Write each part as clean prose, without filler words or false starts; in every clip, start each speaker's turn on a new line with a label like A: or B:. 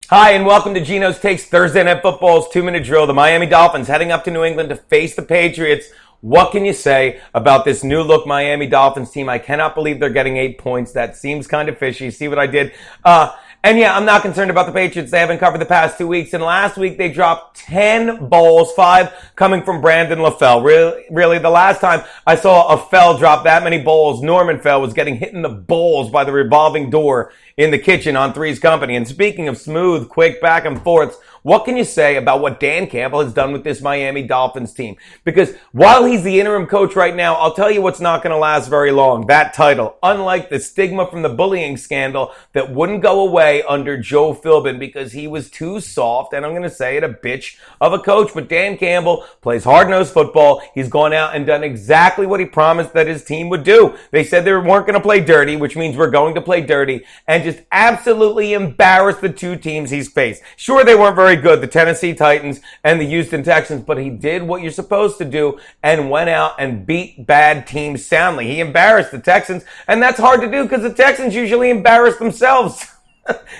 A: Hi, and welcome to Geno's Takes Thursday Night Football's 2-minute drill. The Miami Dolphins heading up to New England to face the Patriots. What can you say about this new look Miami Dolphins team? I cannot believe they're getting 8 points. That seems kind of fishy. See what I did? And yeah, I'm not concerned about the Patriots. They haven't covered the past 2 weeks. And last week they dropped 10 balls, 5 coming from Brandon LaFell. Really, the last time I saw a Fell drop that many balls, Norman Fell was getting hit in the balls by the revolving door in the kitchen on Three's Company. And speaking of smooth, quick back and forths, what can you say about what Dan Campbell has done with this Miami Dolphins team? Because while he's the interim coach right now, I'll tell you what's not going to last very long. That title. Unlike the stigma from the bullying scandal that wouldn't go away under Joe Philbin because he was too soft, and I'm going to say it, a bitch of a coach. But Dan Campbell plays hard-nosed football. He's gone out and done exactly what he promised that his team would do. They said they weren't going to play dirty, which means we're going to play dirty, and just absolutely embarrass the two teams he's faced. Sure, they weren't very good, the Tennessee Titans and the Houston Texans, but he did what you're supposed to do and went out and beat bad teams soundly. He embarrassed the Texans, and that's hard to do because the Texans usually embarrass themselves.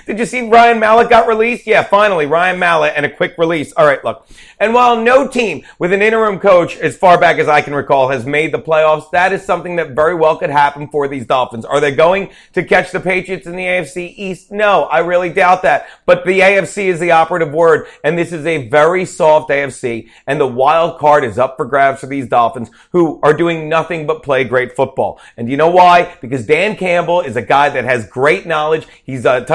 A: Did you see Ryan Mallett got released? Yeah, finally, Ryan Mallett and a quick release. All right, look. And while no team with an interim coach, as far back as I can recall, has made the playoffs, that is something that very well could happen for these Dolphins. Are they going to catch the Patriots in the AFC East? No, I really doubt that. But the AFC is the operative word, and this is a very soft AFC, and the wild card is up for grabs for these Dolphins, who are doing nothing but play great football. And you know why? Because Dan Campbell is a guy that has great knowledge. He's a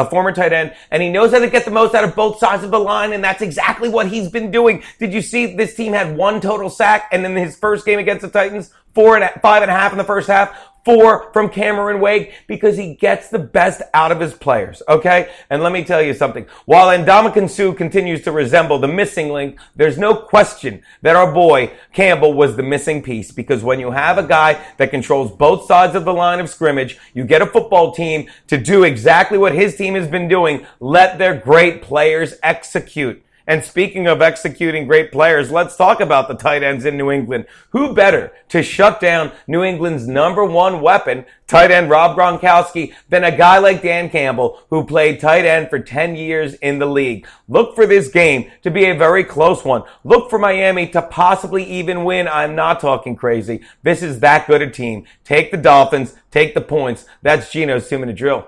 A: former tight end, and he knows how to get the most out of both sides of the line, and that's exactly what he's been doing. Did you see this team had 1 total sack, and in his first game against the Titans, 5.5 in the first half, 4 from Cameron Wake, because he gets the best out of his players, okay? And let me tell you something. While Ndamukong Suh continues to resemble the missing link, there's no question that our boy Campbell was the missing piece, because when you have a guy that controls both sides of the line of scrimmage, you get a football team to do exactly what his team has been doing, let their great players execute. And speaking of executing great players, let's talk about the tight ends in New England. Who better to shut down New England's number one weapon, tight end Rob Gronkowski, than a guy like Dan Campbell, who played tight end for 10 years in the league? Look for this game to be a very close one. Look for Miami to possibly even win. I'm not talking crazy. This is that good a team. Take the Dolphins, take the points. That's Geno's 2-minute drill.